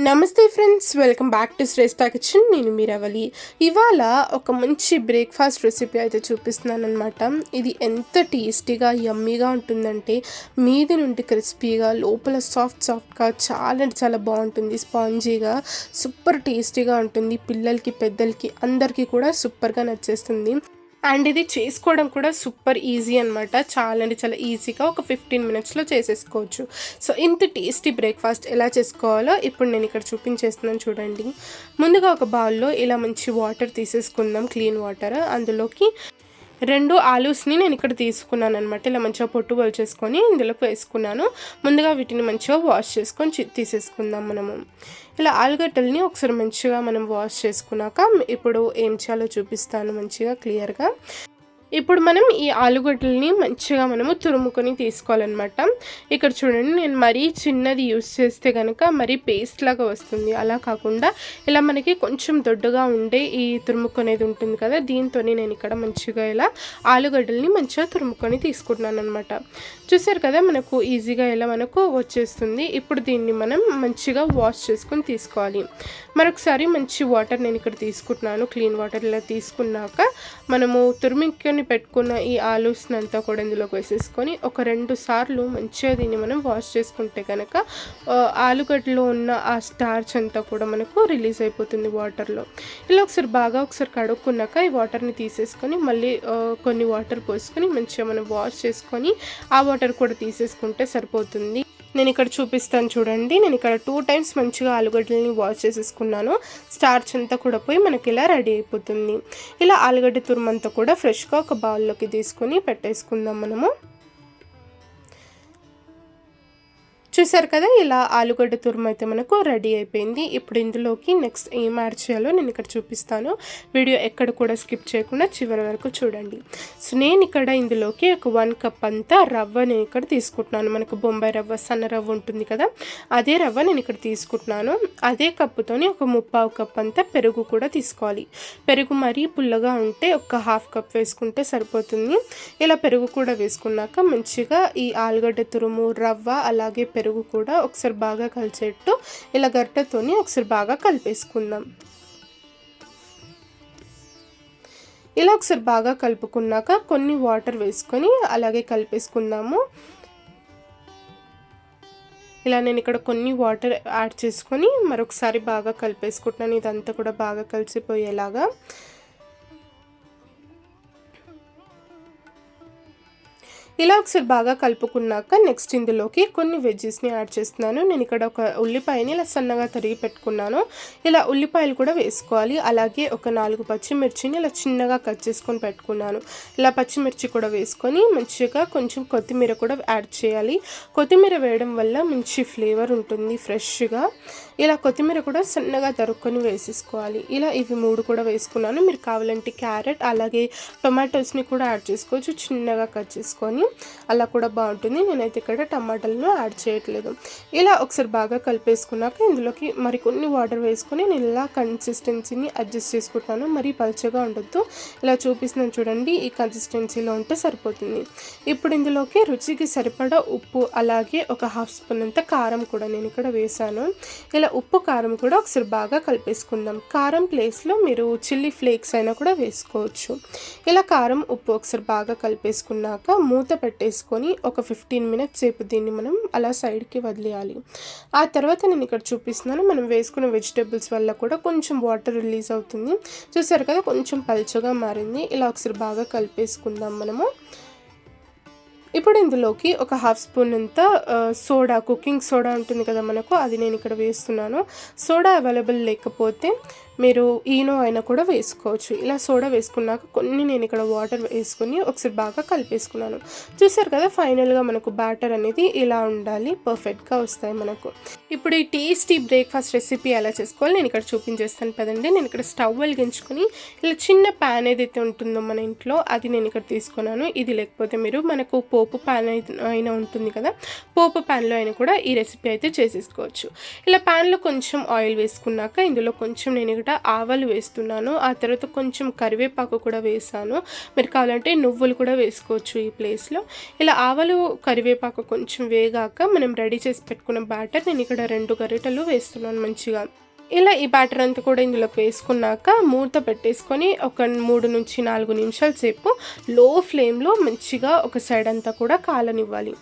నమస్తే friends, welcome back to Shreshta kitchen. నేను మీరవలి. ఇవాళ ఒక మంచి బ్రేక్ఫాస్ట్ రెసిపీ అయితే చూపిస్తున్నాను అనమాట. ఇది ఎంత టేస్టీగా యమ్మీగా ఉంటుందంటే మీది నుండి క్రిస్పీగా లోపల సాఫ్ట్గా చాలా బాగుంటుంది. స్పాంజీగా సూపర్ టేస్టీగా ఉంటుంది. పిల్లలకి పెద్దలకి అందరికీ కూడా సూపర్గా నచ్చేస్తుంది. అండ్ ఇది చేసుకోవడం కూడా సూపర్ ఈజీ అనమాట. చాలా ఈజీగా ఒక 15 మినిట్స్లో చేసేసుకోవచ్చు. సో ఇంత టేస్టీ బ్రేక్ఫాస్ట్ ఎలా చేసుకోవాలో ఇప్పుడు నేను ఇక్కడ చూపించేస్తున్నాను చూడండి. ముందుగా ఒక బౌల్లో ఇలా మంచి వాటర్ తీసేసుకుందాం, క్లీన్ వాటర్. అందులోకి 2 ఆలూస్ని నేను ఇక్కడ తీసుకున్నాను అనమాట. ఇలా మంచిగా పొట్టు వలిచేసుకొని ఇందులోకి వేసుకున్నాను. ముందుగా వీటిని మంచిగా వాష్ చేసుకొని తీసేసుకుందాం మనము. ఇలా ఆలుగడ్డల్ని ఒకసారి మంచిగా మనం వాష్ చేసుకున్నాక ఇప్పుడు ఏం చేయాలో చూపిస్తాను మంచిగా క్లియర్గా. ఇప్పుడు మనం ఈ ఆలుగడ్డల్ని మంచిగా మనము తురుముకొని తీసుకోవాలన్నమాట. ఇక్కడ చూడండి, నేను మరీ చిన్నది యూస్ చేస్తే కనుక మరీ పేస్ట్ లాగా వస్తుంది. అలా కాకుండా ఇలా మనకి కొంచెం దొడ్డుగా ఉండే ఈ తురుముకొనేది ఉంటుంది కదా, దీంతో నేను ఇక్కడ మంచిగా ఇలా ఆలుగడ్డల్ని మంచిగా తురుముకొని తీసుకుంటున్నాను అనమాట. చూసారు కదా, మనకు ఈజీగా ఇలా మనకు వచ్చేస్తుంది. ఇప్పుడు దీన్ని మనం మంచిగా వాష్ చేసుకొని తీసుకోవాలి. మరొకసారి మంచి వాటర్ నేను ఇక్కడ తీసుకుంటున్నాను, క్లీన్ వాటర్. ఇలా తీసుకున్నాక మనము తురుముకొని పెట్టుకున్న ఈ ఆలూస్ని అంతా కూడా ఇందులోకి వేసేసుకొని ఒక 2 సార్లు మంచిగా దీన్ని మనం వాష్ చేసుకుంటే కనుక ఆలుగడ్డలో ఉన్న ఆ స్టార్చ్ అంతా కూడా మనకు రిలీజ్ అయిపోతుంది వాటర్లో. ఇలా ఒకసారి కడుక్కున్నాక ఈ వాటర్ని తీసేసుకొని మళ్ళీ కొన్ని వాటర్ పోసుకొని మంచిగా మనం వాష్ చేసుకొని ఆ వాటర్ కూడా తీసేసుకుంటే సరిపోతుంది. నేను ఇక్కడ చూపిస్తాను చూడండి. నేను ఇక్కడ 2 టైమ్స్ మంచిగా ఆలుగడ్డలని వాష్ చేసేసుకున్నాను. స్టార్చ్ అంతా కూడా పోయి మనకి ఇలా రెడీ అయిపోతుంది. ఇలా ఆలుగడ్డ తురుమంతా కూడా ఫ్రెష్గా ఒక బౌల్లోకి తీసుకొని పెట్టేసుకుందాం మనము. చూసారు కదా, ఇలా ఆలుగడ్డ తురుము అయితే మనకు రెడీ అయిపోయింది. ఇప్పుడు ఇందులోకి నెక్స్ట్ ఏం యాడ్ చేయాలో నేను ఇక్కడ చూపిస్తాను. వీడియో ఎక్కడ కూడా స్కిప్ చేయకుండా చివరి వరకు చూడండి. సో నేను ఇక్కడ ఇందులోకి ఒక 1 కప్ అంతా రవ్వ నేను ఇక్కడ తీసుకుంటున్నాను. మనకు బొంబాయి రవ్వ, సన్న రవ్వ ఉంటుంది కదా, అదే రవ్వ నేను ఇక్కడ తీసుకుంటున్నాను. అదే కప్పుతోని ఒక 3/4 కప్ అంతా పెరుగు కూడా తీసుకోవాలి. పెరుగు మరీ పుల్లగా ఉంటే ఒక 1/2 కప్ వేసుకుంటే సరిపోతుంది. ఇలా పెరుగు కూడా వేసుకున్నాక మంచిగా ఈ ఆలుగడ్డ తురుము, రవ్వ అలాగే పెరుగు కూడా ఒకసారి బాగా కలిసేట్టు ఇలా గరిటెతోని ఒకసారి బాగా కలిపేసుకుందాం. ఇలా ఒకసారి బాగా కలుపుకున్నాక కొన్ని వాటర్ వేసుకొని అలాగే కలిపేసుకుందాము. ఇలా నేను ఇక్కడ కొన్ని వాటర్ యాడ్ చేసుకొని మరొకసారి బాగా కలిపేసుకుంటున్నాను. ఇదంతా కూడా బాగా కలిసిపోయేలాగా. ఇలా ఒకసారి బాగా కలుపుకున్నాక నెక్స్ట్ ఇందులోకి కొన్ని వెజ్జెస్ని యాడ్ చేస్తున్నాను. నేను ఇక్కడ ఒక ఉల్లిపాయని ఇలా సన్నగా తరిగి పెట్టుకున్నాను. ఇలా ఉల్లిపాయలు కూడా వేసుకోవాలి. అలాగే ఒక 4 పచ్చిమిర్చిని ఇలా చిన్నగా కట్ చేసుకొని పెట్టుకున్నాను. ఇలా పచ్చిమిర్చి కూడా వేసుకొని మంచిగా కొంచెం కొత్తిమీర కూడా యాడ్ చేయాలి. కొత్తిమీర వేయడం వల్ల మంచి ఫ్లేవర్ ఉంటుంది ఫ్రెష్గా. ఇలా కొత్తిమీర కూడా సన్నగా తరుక్కొని వేసేసుకోవాలి. ఇలా ఇవి 3 కూడా వేసుకున్నాను. మీరు కావాలంటే క్యారెట్ అలాగే టొమాటోస్ని కూడా యాడ్ చేసుకోవచ్చు, చిన్నగా కట్ చేసుకొని. అలా కూడా బాగుంటుంది. నేనైతే ఇక్కడ టమాటాలను యాడ్ చేయట్లేదు. ఇలా ఒకసారి బాగా కలిపేసుకున్నాక ఇందులోకి మరికొన్ని వాటర్ వేసుకొని నేను ఇలా కన్సిస్టెన్సీని అడ్జస్ట్ చేసుకుంటాను. మరీ పల్చగా ఉండొద్దు. ఇలా చూపిస్తున్నాను చూడండి, ఈ కన్సిస్టెన్సీలో ఉంటే సరిపోతుంది. ఇప్పుడు ఇందులోకి రుచికి సరిపడా ఉప్పు అలాగే ఒక 1/2 స్పూన్ అంత కారం కూడా నేను ఇక్కడ వేసాను. ఇలా ఉప్పు కారం కూడా ఒకసారి బాగా కలిపేసుకుందాం. కారం ప్లేస్లో మీరు చిల్లీ ఫ్లేక్స్ అయినా కూడా వేసుకోవచ్చు. ఇలా కారం ఉప్పు ఒకసారి బాగా కలిపేసుకున్నాక మూత పెట్టేసుకొని ఒక 15 మినిట్స్ సేపు దీన్ని మనం అలా సైడ్కి వదిలేయాలి. ఆ తర్వాత నేను ఇక్కడ చూపిస్తున్నాను, మనం వేసుకున్న వెజిటేబుల్స్ వల్ల కూడా కొంచెం వాటర్ రిలీజ్ అవుతుంది. చూసారు కదా, కొంచెం పల్చగా మారింది. ఇలా ఒకసారి బాగా కలిపేసుకుందాం మనము. ఇప్పుడు ఇందులోకి ఒక 1/2 స్పూన్ అంతా సోడా, కుకింగ్ సోడా ఉంటుంది కదా మనకు, అది నేను ఇక్కడ వేస్తున్నాను. సోడా అవైలబుల్ లేకపోతే మీరు ఈనో అయినా కూడా వేసుకోవచ్చు. ఇలా సోడా వేసుకున్నాక కొన్ని నేను ఇక్కడ వాటర్ వేసుకొని ఒకసారి బాగా కలిపేసుకున్నాను. చూసారు కదా, ఫైనల్గా మనకు బ్యాటర్ అనేది ఇలా ఉండాలి, పర్ఫెక్ట్గా వస్తాయి మనకు. ఇప్పుడు ఈ టేస్టీ బ్రేక్ఫాస్ట్ రెసిపీ ఎలా చేసుకోవాలి నేను ఇక్కడ చూపించేస్తాను పదండి. నేను ఇక్కడ స్టవ్ వెలిగించుకొని ఇలా చిన్న ప్యాన్ ఏదైతే ఉంటుందో మన ఇంట్లో అది నేను ఇక్కడ తీసుకున్నాను. ఇది లేకపోతే మీరు మనకు పోపు ప్యాన్ అయినా ఉంటుంది కదా, పోపు ప్యాన్లో అయినా కూడా ఈ రెసిపీ అయితే చేసేసుకోవచ్చు. ఇలా ప్యాన్లో కొంచెం ఆయిల్ వేసుకున్నాక ఇందులో కొంచెం నేను ఇక్కడ తర్వాత ఆవాలు వేస్తున్నాను. ఆ తర్వాత కొంచెం కరివేపాకు కూడా వేసాను. మీరు కావాలంటే నువ్వులు కూడా వేసుకోవచ్చు ఈ ప్లేస్లో. ఇలా ఆవాలు కరివేపాకు కొంచెం వేగాక మనం రెడీ చేసి పెట్టుకున్న బ్యాటర్ నేను ఇక్కడ 2 గరిటెలు వేస్తున్నాను మంచిగా. ఇలా ఈ బ్యాటర్ అంతా కూడా ఇందులోకి వేసుకున్నాక మూత పెట్టేసుకొని ఒక 3 నుంచి 4 నిమిషాల సేపు లో ఫ్లేమ్లో మంచిగా ఒక సైడ్ అంతా కూడా కాలనివ్వాలి.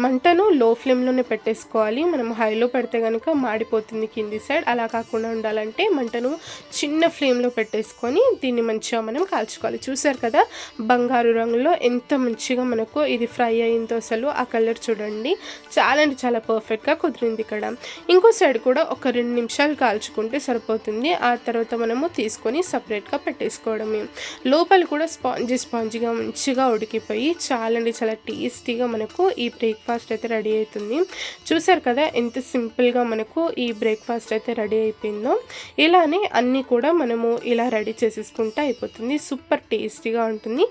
మంటను లో ఫ్లేమ్లోనే పెట్టేసుకోవాలి. మనం హైలో పెడితే కనుక మాడిపోతుంది కింది సైడ్. అలా కాకుండా ఉండాలంటే మంటను చిన్న ఫ్లేమ్లో పెట్టేసుకొని దీన్ని మంచిగా మనం కాల్చుకోవాలి. చూసారు కదా బంగారు రంగులో ఎంత మంచిగా మనకు ఇది ఫ్రై అయిందో, అసలు ఆ కలర్ చూడండి చాలా అంటే చాలా పర్ఫెక్ట్గా కుదిరింది. ఇక్కడ ఇంకో సైడ్ కూడా ఒక 2 నిమిషాలు కాల్చుకుంటే సరిపోతుంది. ఆ తర్వాత మనము తీసుకొని సపరేట్గా పెట్టేసుకోవడమే. లోపల కూడా స్పాంజీగా మంచిగా ఉడికిపోయి చాలా అంటే చాలా టేస్టీగా మనకు ఈ బ్రేక్ఫాస్ట్ అయితే రెడీ అవుతుంది. చూసారు కదా ఎంత సింపుల్గా మనకు ఈ బ్రేక్ఫాస్ట్ అయితే రెడీ అయిపోయిందో. ఇలానే అన్నీ కూడా మనము ఇలా రెడీ చేసేసుకుంటే అయిపోతుంది. సూపర్ టేస్టీగా ఉంటుంది.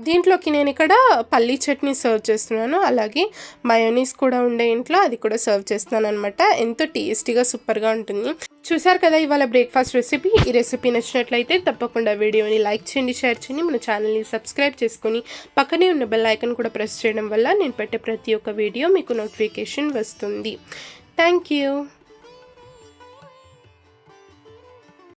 దీంట్లోకి నేను ఇక్కడ పల్లీ చట్నీ సర్వ్ చేస్తున్నాను. అలాగే మయోనీస్ కూడా ఉండే ఇంట్లో అది కూడా సర్వ్ చేస్తున్నాను అనమాట. ఎంతో టేస్టీగా సూపర్గా ఉంటుంది. చూసారు కదా ఇవాళ బ్రేక్ఫాస్ట్ రెసిపీ. ఈ రెసిపీ నచ్చినట్లయితే తప్పకుండా వీడియోని లైక్ చేయండి, షేర్ చేయండి, మన ఛానల్ని సబ్స్క్రైబ్ చేసుకొని పక్కనే ఉన్న బెల్ ఐకాన్ కూడా ప్రెస్ చేయడం వల్ల నేను పెట్టే ప్రతి ఒక్క వీడియో మీకు నోటిఫికేషన్ వస్తుంది. Thank you.